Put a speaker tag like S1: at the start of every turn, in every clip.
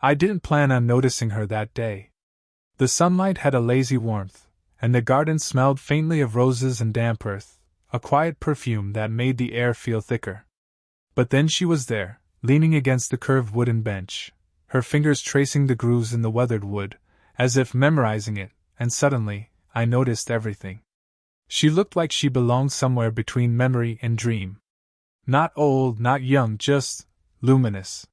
S1: I didn't plan on noticing her that day. The sunlight had a lazy warmth, and the garden smelled faintly of roses and damp earth, a quiet perfume that made the air feel thicker. But then she was there, leaning against the curved wooden bench, her fingers tracing the grooves in the weathered wood, as if memorizing it, and suddenly, I noticed everything. She looked like she belonged somewhere between memory and dream. Not old, not young, just luminous.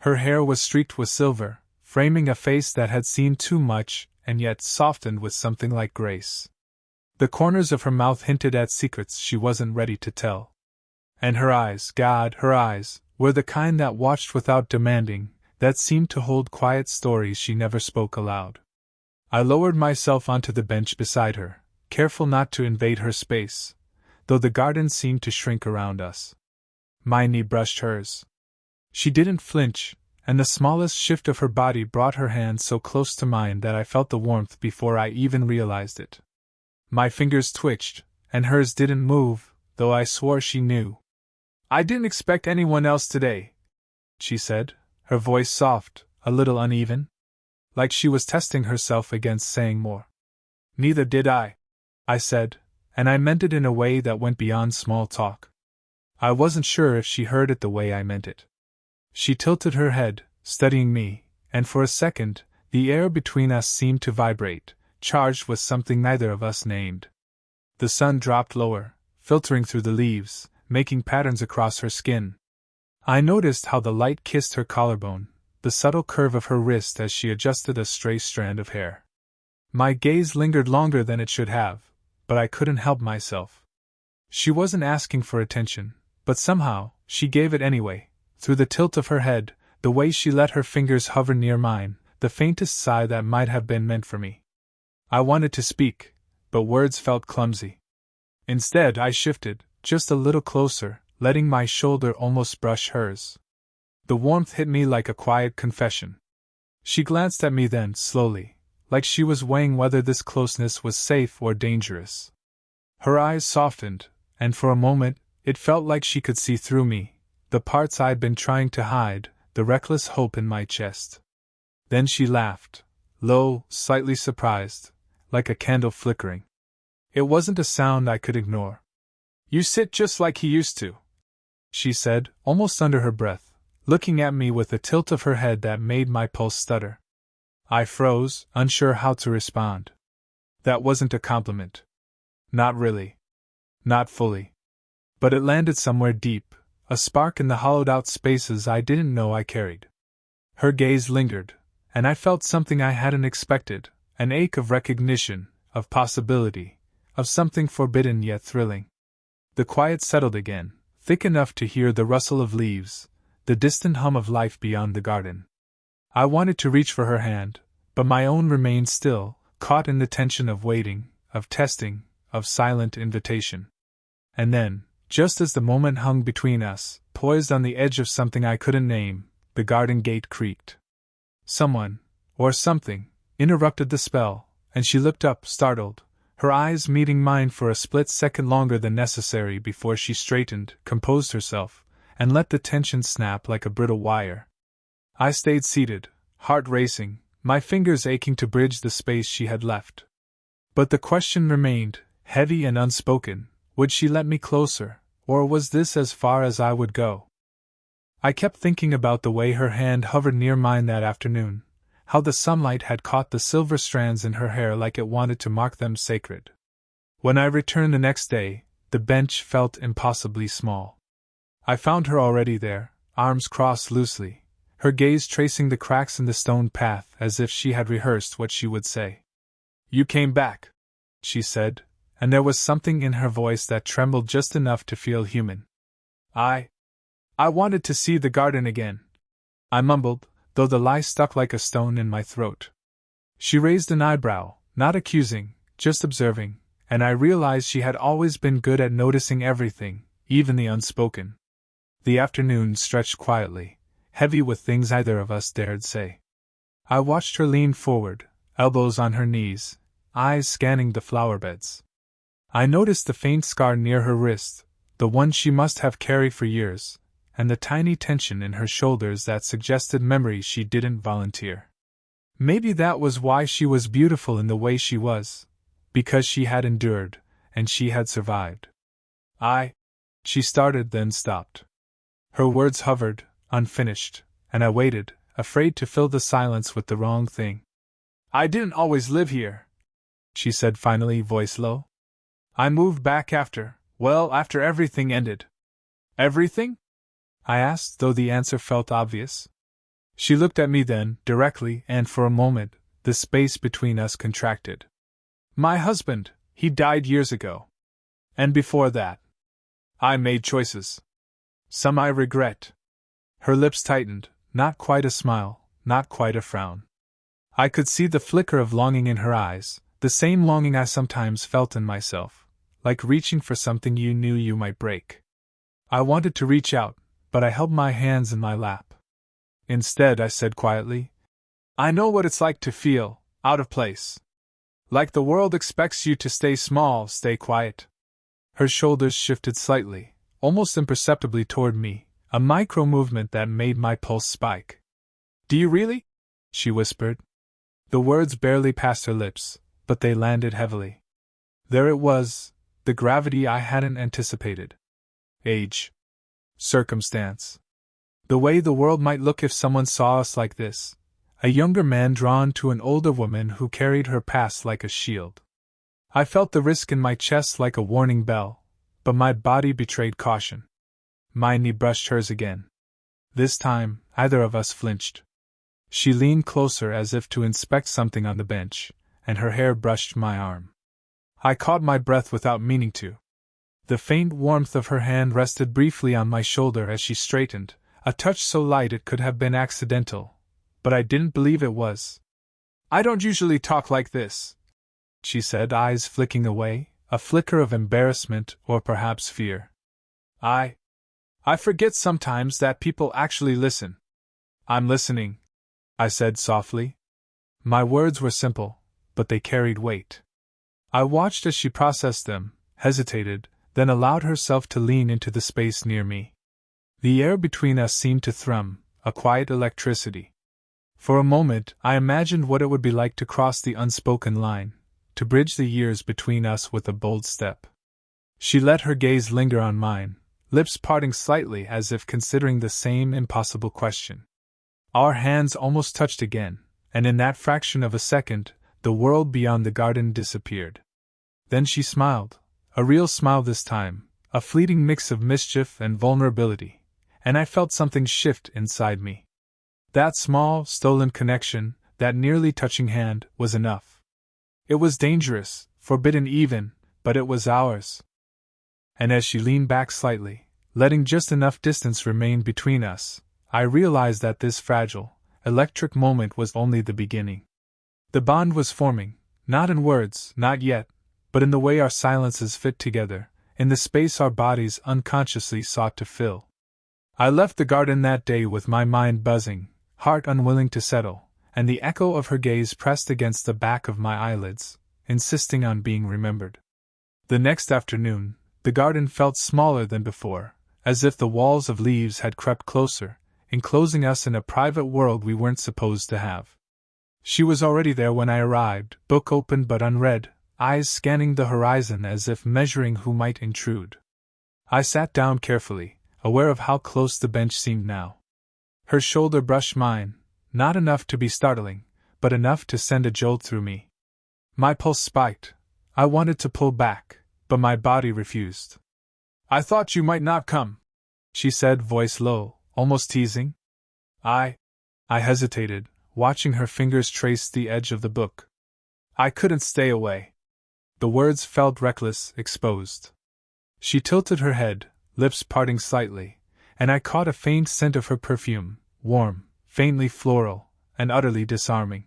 S1: Her hair was streaked with silver, framing a face that had seen too much and yet softened with something like grace. The corners of her mouth hinted at secrets she wasn't ready to tell. And her eyes, God, her eyes, were the kind that watched without demanding, that seemed to hold quiet stories she never spoke aloud. I lowered myself onto the bench beside her, careful not to invade her space, though the garden seemed to shrink around us. My knee brushed hers. She didn't flinch, and the smallest shift of her body brought her hand so close to mine that I felt the warmth before I even realized it. My fingers twitched, and hers didn't move, though I swore she knew. "I didn't expect anyone else today," she said, her voice soft, a little uneven, like she was testing herself against saying more. "Neither did I," I said, and I meant it in a way that went beyond small talk. I wasn't sure if she heard it the way I meant it. She tilted her head, studying me, and for a second, the air between us seemed to vibrate, charged with something neither of us named. The sun dropped lower, filtering through the leaves, making patterns across her skin. I noticed how the light kissed her collarbone, the subtle curve of her wrist as she adjusted a stray strand of hair. My gaze lingered longer than it should have, but I couldn't help myself. She wasn't asking for attention, but somehow, she gave it anyway, through the tilt of her head, the way she let her fingers hover near mine, the faintest sigh that might have been meant for me. I wanted to speak, but words felt clumsy. Instead, I shifted, just a little closer, letting my shoulder almost brush hers. The warmth hit me like a quiet confession. She glanced at me then, slowly, like she was weighing whether this closeness was safe or dangerous. Her eyes softened, and for a moment, it felt like she could see through me, the parts I'd been trying to hide, the reckless hope in my chest. Then she laughed, low, slightly surprised, like a candle flickering. It wasn't a sound I could ignore. "You sit just like he used to," she said, almost under her breath, looking at me with a tilt of her head that made my pulse stutter. I froze, unsure how to respond. That wasn't a compliment. Not really. Not fully. But it landed somewhere deep, a spark in the hollowed-out spaces I didn't know I carried. Her gaze lingered, and I felt something I hadn't expected, an ache of recognition, of possibility, of something forbidden yet thrilling. The quiet settled again, thick enough to hear the rustle of leaves, the distant hum of life beyond the garden. I wanted to reach for her hand, but my own remained still, caught in the tension of waiting, of testing, of silent invitation. And then, just as the moment hung between us, poised on the edge of something I couldn't name, the garden gate creaked. Someone, or something, interrupted the spell, and she looked up, startled, her eyes meeting mine for a split second longer than necessary before she straightened, composed herself, and let the tension snap like a brittle wire. I stayed seated, heart racing, my fingers aching to bridge the space she had left. But the question remained, heavy and unspoken: would she let me closer, or was this as far as I would go? I kept thinking about the way her hand hovered near mine that afternoon, how the sunlight had caught the silver strands in her hair like it wanted to mark them sacred. When I returned the next day, the bench felt impossibly small. I found her already there, arms crossed loosely, her gaze tracing the cracks in the stone path as if she had rehearsed what she would say. "You came back," she said, and there was something in her voice that trembled just enough to feel human. I wanted to see the garden again," I mumbled, though the lie stuck like a stone in my throat. She raised an eyebrow, not accusing, just observing, and I realized she had always been good at noticing everything, even the unspoken. The afternoon stretched quietly, heavy with things either of us dared say. I watched her lean forward, elbows on her knees, eyes scanning the flower beds. I noticed the faint scar near her wrist, the one she must have carried for years, and the tiny tension in her shoulders that suggested memory she didn't volunteer. Maybe that was why she was beautiful in the way she was, because she had endured, and she had survived. She started, then stopped. Her words hovered, unfinished, and I waited, afraid to fill the silence with the wrong thing. I didn't always live here, she said finally, voice low. I moved back after everything ended. Everything? I asked, though the answer felt obvious. She looked at me then, directly, and for a moment, the space between us contracted. My husband, he died years ago. And before that, I made choices. Some I regret. Her lips tightened, not quite a smile, not quite a frown. I could see the flicker of longing in her eyes, the same longing I sometimes felt in myself, like reaching for something you knew you might break. I wanted to reach out, but I held my hands in my lap. Instead, I said quietly, I know what it's like to feel out of place. Like the world expects you to stay small, stay quiet. Her shoulders shifted slightly, almost imperceptibly toward me, a micro-movement that made my pulse spike. Do you really? She whispered. The words barely passed her lips, but they landed heavily. There it was, the gravity I hadn't anticipated. Age. Circumstance. The way the world might look if someone saw us like this, a younger man drawn to an older woman who carried her past like a shield. I felt the risk in my chest like a warning bell, but my body betrayed caution. My knee brushed hers again. This time, either of us flinched. She leaned closer as if to inspect something on the bench, and her hair brushed my arm. I caught my breath without meaning to. The faint warmth of her hand rested briefly on my shoulder as she straightened, a touch so light it could have been accidental, but I didn't believe it was. I don't usually talk like this, she said, eyes flicking away, a flicker of embarrassment or perhaps fear. I forget sometimes that people actually listen. I'm listening, I said softly. My words were simple, but they carried weight. I watched as she processed them, hesitated, then allowed herself to lean into the space near me. The air between us seemed to thrum, a quiet electricity. For a moment, I imagined what it would be like to cross the unspoken line, to bridge the years between us with a bold step. She let her gaze linger on mine, lips parting slightly as if considering the same impossible question. Our hands almost touched again, and in that fraction of a second, the world beyond the garden disappeared. Then she smiled, a real smile this time, a fleeting mix of mischief and vulnerability, and I felt something shift inside me. That small, stolen connection, that nearly touching hand, was enough. It was dangerous, forbidden even, but it was ours. And as she leaned back slightly, letting just enough distance remain between us, I realized that this fragile, electric moment was only the beginning. The bond was forming, not in words, not yet, but in the way our silences fit together, in the space our bodies unconsciously sought to fill. I left the garden that day with my mind buzzing, heart unwilling to settle, and the echo of her gaze pressed against the back of my eyelids, insisting on being remembered. The next afternoon, the garden felt smaller than before, as if the walls of leaves had crept closer, enclosing us in a private world we weren't supposed to have. She was already there when I arrived, book open but unread, eyes scanning the horizon as if measuring who might intrude. I sat down carefully, aware of how close the bench seemed now. Her shoulder brushed mine, not enough to be startling, but enough to send a jolt through me. My pulse spiked. I wanted to pull back, but my body refused. I thought you might not come, she said, voice low, almost teasing. I hesitated, watching her fingers trace the edge of the book. I couldn't stay away. The words felt reckless, exposed. She tilted her head, lips parting slightly, and I caught a faint scent of her perfume, warm, faintly floral, and utterly disarming.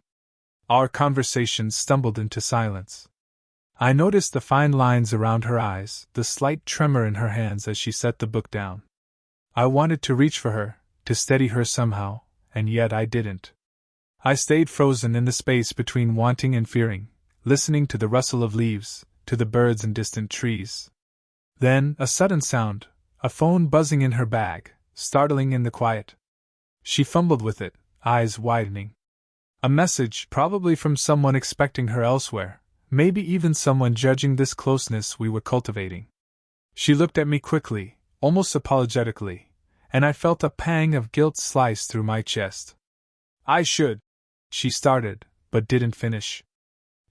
S1: Our conversation stumbled into silence. I noticed the fine lines around her eyes, the slight tremor in her hands as she set the book down. I wanted to reach for her, to steady her somehow, and yet I didn't. I stayed frozen in the space between wanting and fearing, listening to the rustle of leaves, to the birds in distant trees. Then, a sudden sound, a phone buzzing in her bag, startling in the quiet. She fumbled with it, eyes widening. A message, probably from someone expecting her elsewhere, maybe even someone judging this closeness we were cultivating. She looked at me quickly, almost apologetically, and I felt a pang of guilt slice through my chest. I should. She started, but didn't finish.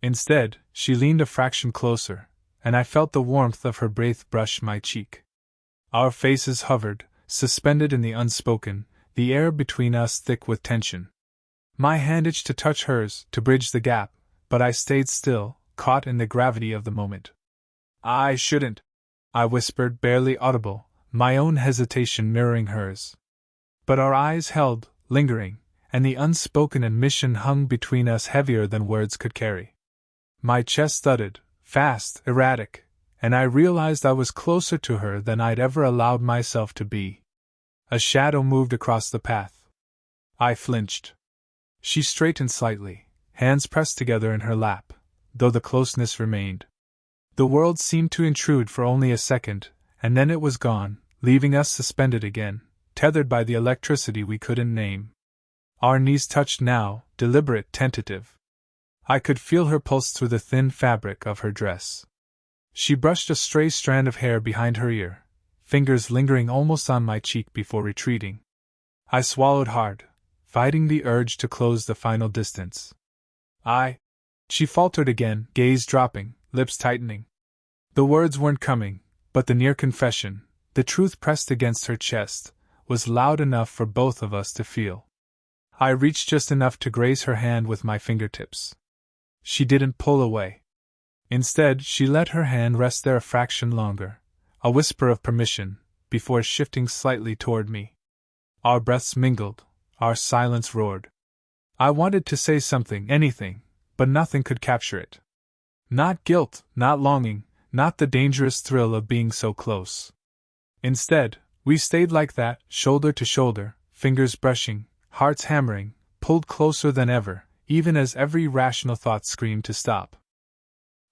S1: Instead, she leaned a fraction closer, and I felt the warmth of her breath brush my cheek. Our faces hovered, suspended in the unspoken, the air between us thick with tension. My hand itched to touch hers, to bridge the gap, but I stayed still, caught in the gravity of the moment. I shouldn't, I whispered, barely audible, my own hesitation mirroring hers. But our eyes held, lingering, and the unspoken admission hung between us heavier than words could carry. My chest thudded, fast, erratic, and I realized I was closer to her than I'd ever allowed myself to be. A shadow moved across the path. I flinched. She straightened slightly, hands pressed together in her lap, though the closeness remained. The world seemed to intrude for only a second, and then it was gone, leaving us suspended again, tethered by the electricity we couldn't name. Our knees touched now, deliberate, tentative. I could feel her pulse through the thin fabric of her dress. She brushed a stray strand of hair behind her ear, fingers lingering almost on my cheek before retreating. I swallowed hard, fighting the urge to close the final distance. She faltered again, gaze dropping, lips tightening. The words weren't coming, but the near confession, the truth pressed against her chest, was loud enough for both of us to feel. I reached just enough to graze her hand with my fingertips. She didn't pull away. Instead, she let her hand rest there a fraction longer, a whisper of permission, before shifting slightly toward me. Our breaths mingled, our silence roared. I wanted to say something, anything, but nothing could capture it. Not guilt, not longing, not the dangerous thrill of being so close. Instead, we stayed like that, shoulder to shoulder, fingers brushing, hearts hammering, pulled closer than ever, even as every rational thought screamed to stop.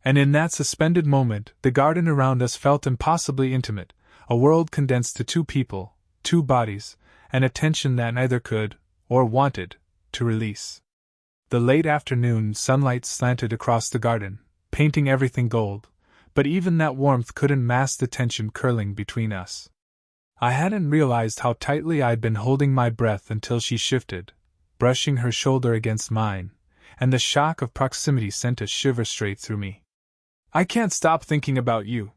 S1: And in that suspended moment, the garden around us felt impossibly intimate, a world condensed to two people, two bodies, and a tension that neither could, or wanted, to release. The late afternoon sunlight slanted across the garden, painting everything gold, but even that warmth couldn't mask the tension curling between us. I hadn't realized how tightly I'd been holding my breath until she shifted, brushing her shoulder against mine, and the shock of proximity sent a shiver straight through me. I can't stop thinking about you,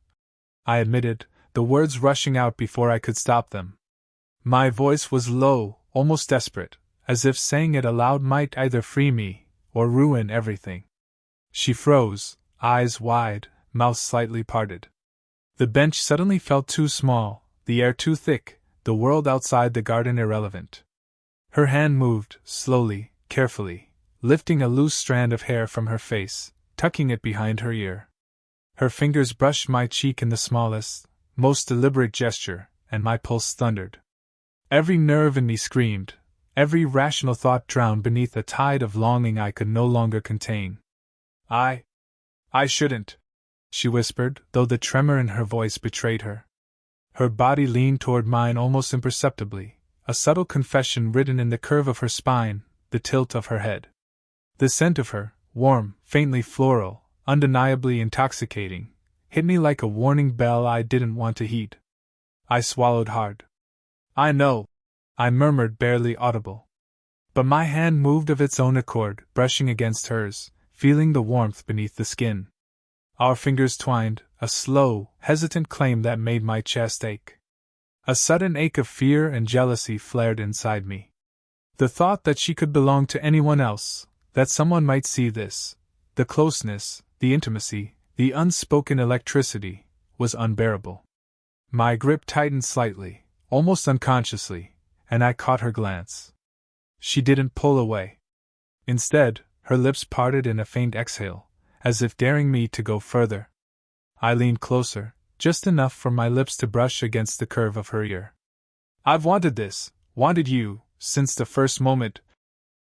S1: I admitted, the words rushing out before I could stop them. My voice was low, almost desperate, as if saying it aloud might either free me, or ruin everything. She froze, eyes wide, mouth slightly parted. The bench suddenly felt too small, the air too thick, the world outside the garden irrelevant. Her hand moved, slowly, carefully, lifting a loose strand of hair from her face, tucking it behind her ear. Her fingers brushed my cheek in the smallest, most deliberate gesture, and my pulse thundered. Every nerve in me screamed, every rational thought drowned beneath a tide of longing I could no longer contain. I shouldn't, she whispered, though the tremor in her voice betrayed her. Her body leaned toward mine almost imperceptibly, a subtle confession written in the curve of her spine, the tilt of her head. The scent of her, warm, faintly floral, undeniably intoxicating, hit me like a warning bell I didn't want to heed. I swallowed hard. I know, I murmured, barely audible. But my hand moved of its own accord, brushing against hers, feeling the warmth beneath the skin. Our fingers twined, a slow, hesitant claim that made my chest ache. A sudden ache of fear and jealousy flared inside me. The thought that she could belong to anyone else, that someone might see this, the closeness, the intimacy, the unspoken electricity, was unbearable. My grip tightened slightly, almost unconsciously, and I caught her glance. She didn't pull away. Instead, her lips parted in a faint exhale, as if daring me to go further. I leaned closer, just enough for my lips to brush against the curve of her ear. I've wanted this, wanted you, since the first moment,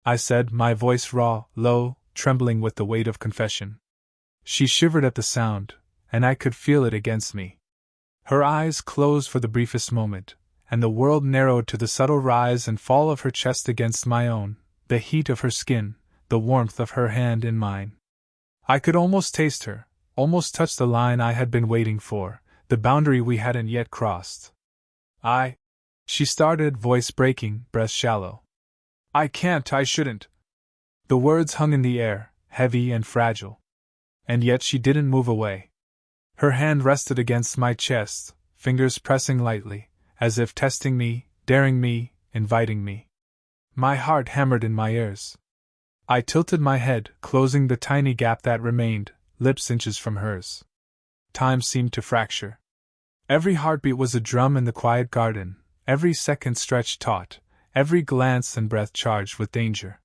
S1: I said, my voice raw, low, trembling with the weight of confession. She shivered at the sound, and I could feel it against me. Her eyes closed for the briefest moment, and the world narrowed to the subtle rise and fall of her chest against my own, the heat of her skin, the warmth of her hand in mine. I could almost taste her, almost touch the line I had been waiting for, the boundary we hadn't yet crossed. She started, voice breaking, breath shallow. I can't, I shouldn't. The words hung in the air, heavy and fragile. And yet she didn't move away. Her hand rested against my chest, fingers pressing lightly, as if testing me, daring me, inviting me. My heart hammered in my ears. I tilted my head, closing the tiny gap that remained, lips inches from hers. Time seemed to fracture. Every heartbeat was a drum in the quiet garden, every second stretched taut, every glance and breath charged with danger.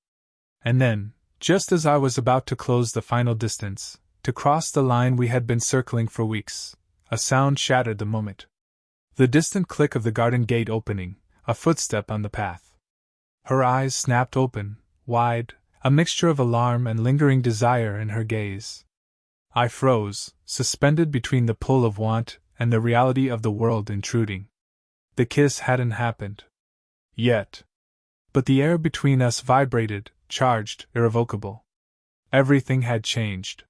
S1: And then, just as I was about to close the final distance, to cross the line we had been circling for weeks, a sound shattered the moment. The distant click of the garden gate opening, a footstep on the path. Her eyes snapped open, wide, a mixture of alarm and lingering desire in her gaze. I froze, suspended between the pull of want and the reality of the world intruding. The kiss hadn't happened. Yet. But the air between us vibrated, charged, irrevocable. Everything had changed.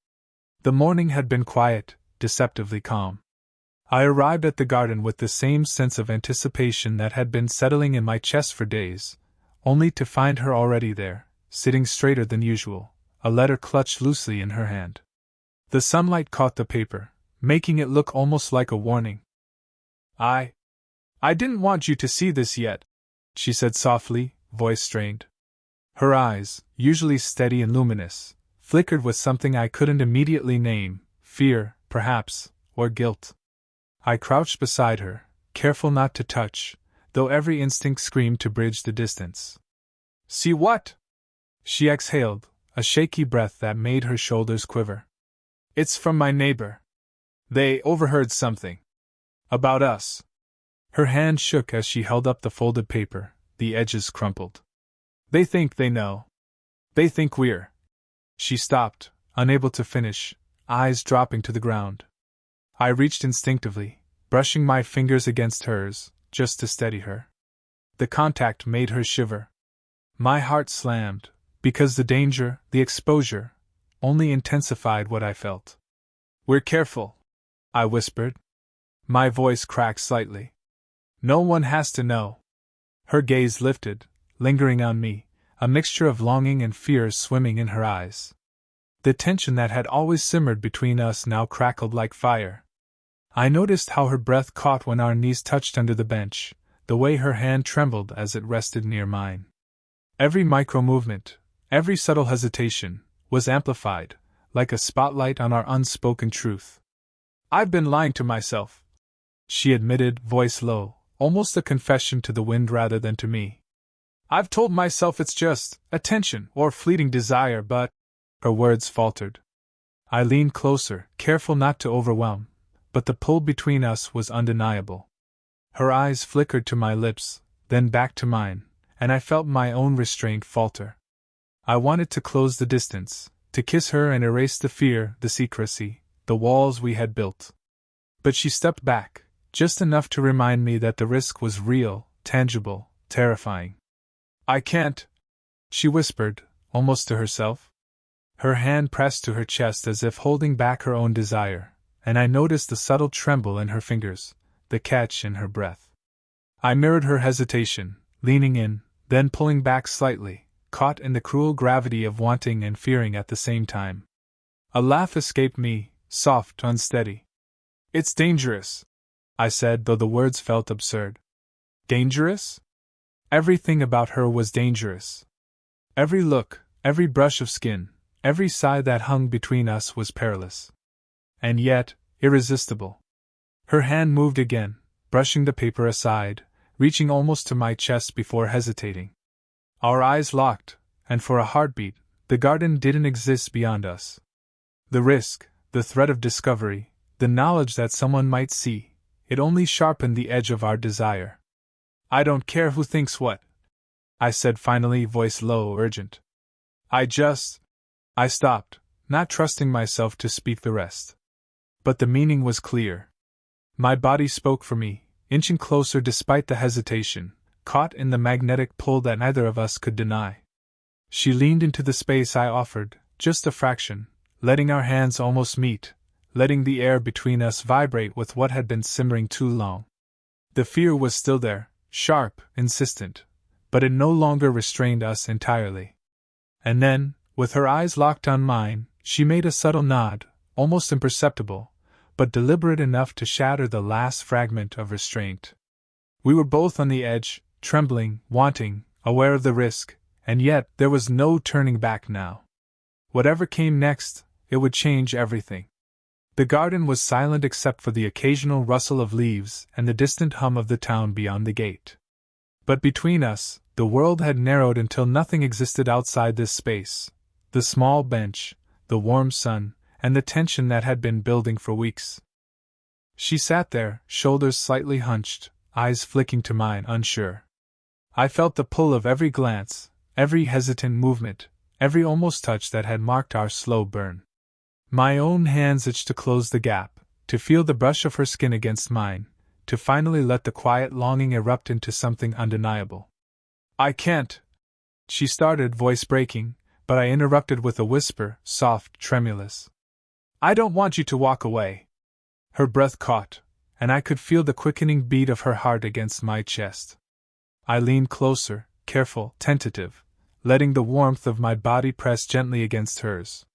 S1: The morning had been quiet, deceptively calm. I arrived at the garden with the same sense of anticipation that had been settling in my chest for days, only to find her already there, sitting straighter than usual, a letter clutched loosely in her hand. The sunlight caught the paper, making it look almost like a warning. I didn't want you to see this yet, she said softly, voice strained. Her eyes, usually steady and luminous, flickered with something I couldn't immediately name, fear, perhaps, or guilt. I crouched beside her, careful not to touch, though every instinct screamed to bridge the distance. See what? She exhaled, a shaky breath that made her shoulders quiver. It's from my neighbor. They overheard something. About us. Her hand shook as she held up the folded paper, the edges crumpled. They think they know. They think we're. She stopped, unable to finish, eyes dropping to the ground. I reached instinctively, brushing my fingers against hers, just to steady her. The contact made her shiver. My heart slammed, because the danger, the exposure, only intensified what I felt. We're careful, I whispered. My voice cracked slightly. No one has to know. Her gaze lifted, lingering on me, a mixture of longing and fear swimming in her eyes. The tension that had always simmered between us now crackled like fire. I noticed how her breath caught when our knees touched under the bench, the way her hand trembled as it rested near mine. Every micro-movement, every subtle hesitation, was amplified, like a spotlight on our unspoken truth. I've been lying to myself, she admitted, voice low, almost a confession to the wind rather than to me. I've told myself it's just attention or fleeting desire, but... Her words faltered. I leaned closer, careful not to overwhelm, but the pull between us was undeniable. Her eyes flickered to my lips, then back to mine, and I felt my own restraint falter. I wanted to close the distance, to kiss her and erase the fear, the secrecy, the walls we had built. But she stepped back, just enough to remind me that the risk was real, tangible, terrifying. I can't, she whispered, almost to herself. Her hand pressed to her chest as if holding back her own desire, and I noticed the subtle tremble in her fingers, the catch in her breath. I mirrored her hesitation, leaning in, then pulling back slightly, caught in the cruel gravity of wanting and fearing at the same time. A laugh escaped me, soft, unsteady. It's dangerous, I said, though the words felt absurd. Dangerous? Everything about her was dangerous. Every look, every brush of skin, every sigh that hung between us was perilous. And yet, irresistible. Her hand moved again, brushing the paper aside, reaching almost to my chest before hesitating. Our eyes locked, and for a heartbeat, the garden didn't exist beyond us. The risk, the threat of discovery, the knowledge that someone might see, it only sharpened the edge of our desire. I don't care who thinks what, I said finally, voice low, urgent. I stopped, not trusting myself to speak the rest. But the meaning was clear. My body spoke for me, inching closer despite the hesitation, caught in the magnetic pull that neither of us could deny. She leaned into the space I offered, just a fraction, letting our hands almost meet, letting the air between us vibrate with what had been simmering too long. The fear was still there, sharp, insistent, but it no longer restrained us entirely. And then, with her eyes locked on mine, she made a subtle nod, almost imperceptible, but deliberate enough to shatter the last fragment of restraint. We were both on the edge, trembling, wanting, aware of the risk, and yet there was no turning back now. Whatever came next, it would change everything. The garden was silent except for the occasional rustle of leaves and the distant hum of the town beyond the gate. But between us, the world had narrowed until nothing existed outside this space: the small bench, the warm sun, and the tension that had been building for weeks. She sat there, shoulders slightly hunched, eyes flicking to mine, unsure. I felt the pull of every glance, every hesitant movement, every almost touch that had marked our slow burn. My own hands itched to close the gap, to feel the brush of her skin against mine, to finally let the quiet longing erupt into something undeniable. "I can't," she started, voice breaking, but I interrupted with a whisper, soft, tremulous. "I don't want you to walk away." Her breath caught, and I could feel the quickening beat of her heart against my chest. I leaned closer, careful, tentative, letting the warmth of my body press gently against hers.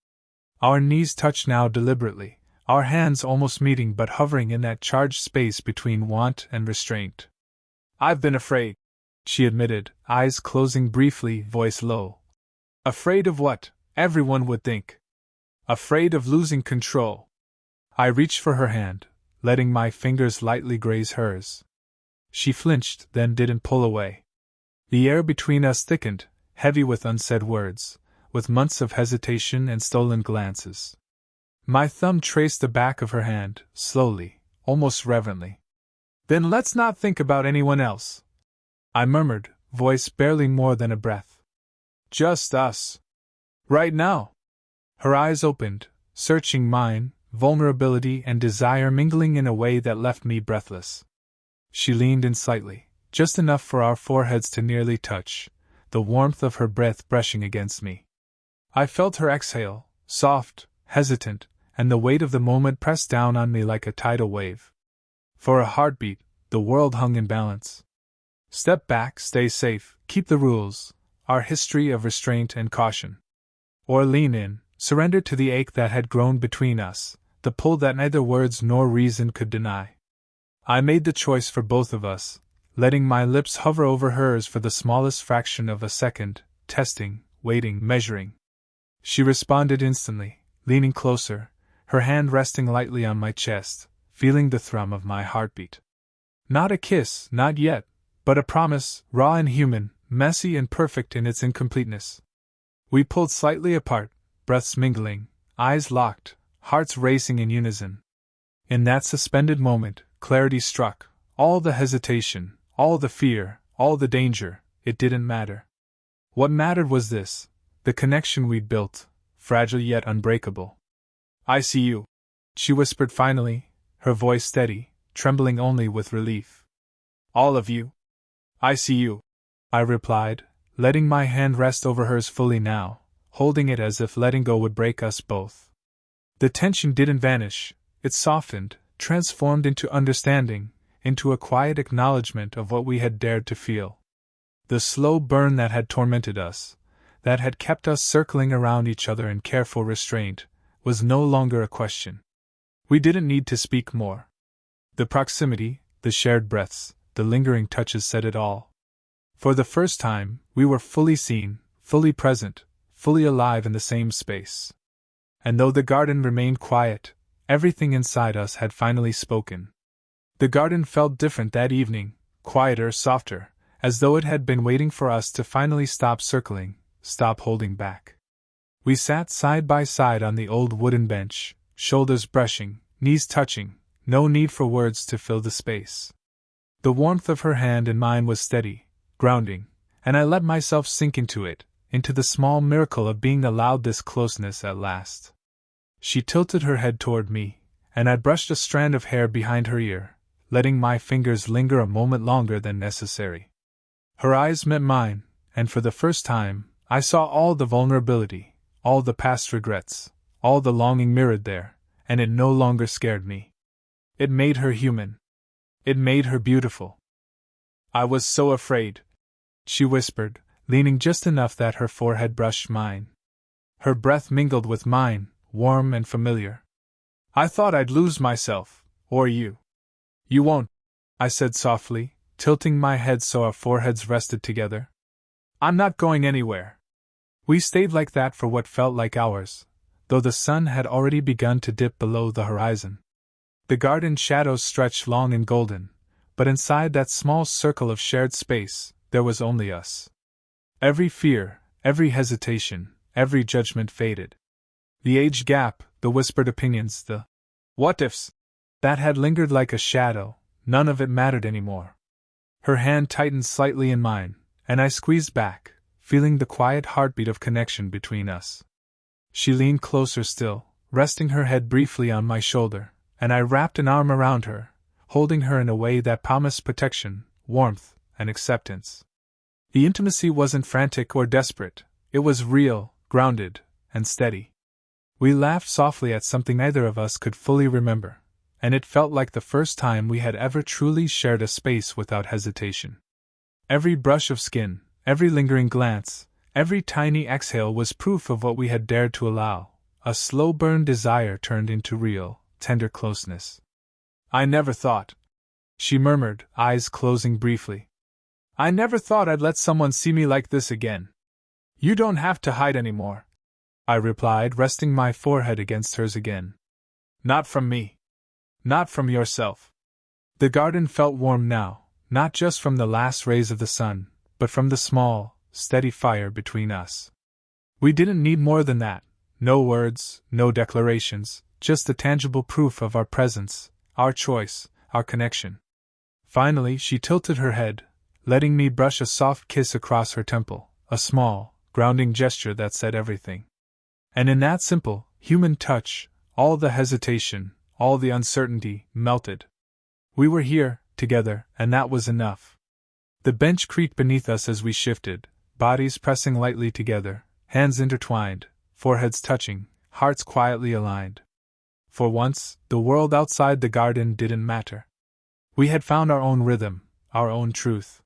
S1: Our knees touched now deliberately, our hands almost meeting but hovering in that charged space between want and restraint. "I've been afraid," she admitted, eyes closing briefly, voice low. "Afraid of what everyone would think. Afraid of losing control." I reached for her hand, letting my fingers lightly graze hers. She flinched, then didn't pull away. The air between us thickened, heavy with unsaid words, with months of hesitation and stolen glances. My thumb traced the back of her hand, slowly, almost reverently. "Then let's not think about anyone else," I murmured, voice barely more than a breath. "Just us. Right now." Her eyes opened, searching mine, vulnerability and desire mingling in a way that left me breathless. She leaned in slightly, just enough for our foreheads to nearly touch, the warmth of her breath brushing against me. I felt her exhale, soft, hesitant, and the weight of the moment pressed down on me like a tidal wave. For a heartbeat, the world hung in balance. Step back, stay safe, keep the rules, our history of restraint and caution. Or lean in, surrender to the ache that had grown between us, the pull that neither words nor reason could deny. I made the choice for both of us, letting my lips hover over hers for the smallest fraction of a second, testing, waiting, measuring. She responded instantly, leaning closer, her hand resting lightly on my chest, feeling the thrum of my heartbeat. Not a kiss, not yet, but a promise, raw and human, messy and perfect in its incompleteness. We pulled slightly apart, breaths mingling, eyes locked, hearts racing in unison. In that suspended moment, clarity struck. All the hesitation, all the fear, all the danger, it didn't matter. What mattered was this: the connection we'd built, fragile yet unbreakable. "I see you," she whispered finally, her voice steady, trembling only with relief. "All of you. I see you," I replied, letting my hand rest over hers fully now, holding it as if letting go would break us both. The tension didn't vanish, it softened, transformed into understanding, into a quiet acknowledgement of what we had dared to feel. The slow burn that had tormented us, that had kept us circling around each other in careful restraint, was no longer a question. We didn't need to speak more. The proximity, the shared breaths, the lingering touches said it all. For the first time, we were fully seen, fully present, fully alive in the same space. And though the garden remained quiet, everything inside us had finally spoken. The garden felt different that evening, quieter, softer, as though it had been waiting for us to finally stop circling, stop holding back. We sat side by side on the old wooden bench, shoulders brushing, knees touching, no need for words to fill the space. The warmth of her hand in mine was steady, grounding, and I let myself sink into it, into the small miracle of being allowed this closeness at last. She tilted her head toward me, and I brushed a strand of hair behind her ear, letting my fingers linger a moment longer than necessary. Her eyes met mine, and for the first time, I saw all the vulnerability, all the past regrets, all the longing mirrored there, and it no longer scared me. It made her human. It made her beautiful. "I was so afraid," she whispered, leaning just enough that her forehead brushed mine. Her breath mingled with mine, warm and familiar. "I thought I'd lose myself, or you." "You won't," I said softly, tilting my head so our foreheads rested together. "I'm not going anywhere." We stayed like that for what felt like hours, though the sun had already begun to dip below the horizon. The garden shadows stretched long and golden, but inside that small circle of shared space, there was only us. Every fear, every hesitation, every judgment faded. The age gap, the whispered opinions, the what-ifs, that had lingered like a shadow, none of it mattered anymore. Her hand tightened slightly in mine, and I squeezed back, feeling the quiet heartbeat of connection between us. She leaned closer still, resting her head briefly on my shoulder, and I wrapped an arm around her, holding her in a way that promised protection, warmth, and acceptance. The intimacy wasn't frantic or desperate, it was real, grounded, and steady. We laughed softly at something neither of us could fully remember, and it felt like the first time we had ever truly shared a space without hesitation. Every brush of skin, every lingering glance, every tiny exhale was proof of what we had dared to allow, a slow-burn desire turned into real, tender closeness. "I never thought," she murmured, eyes closing briefly. "I never thought I'd let someone see me like this again." "You don't have to hide anymore," I replied, resting my forehead against hers again. "Not from me. Not from yourself." The garden felt warm now, not just from the last rays of the sun, but from the small, steady fire between us. We didn't need more than that, no words, no declarations, just the tangible proof of our presence, our choice, our connection. Finally, she tilted her head, letting me brush a soft kiss across her temple, a small, grounding gesture that said everything. And in that simple, human touch, all the hesitation, all the uncertainty, melted. We were here, together, and that was enough. The bench creaked beneath us as we shifted, bodies pressing lightly together, hands intertwined, foreheads touching, hearts quietly aligned. For once, the world outside the garden didn't matter. We had found our own rhythm, our own truth.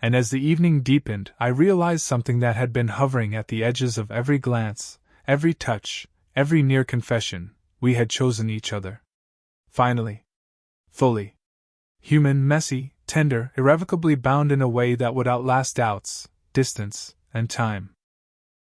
S1: And as the evening deepened, I realized something that had been hovering at the edges of every glance, every touch, every near confession: we had chosen each other. Finally. Fully. Human, messy, tender, irrevocably bound in a way that would outlast doubts, distance, and time.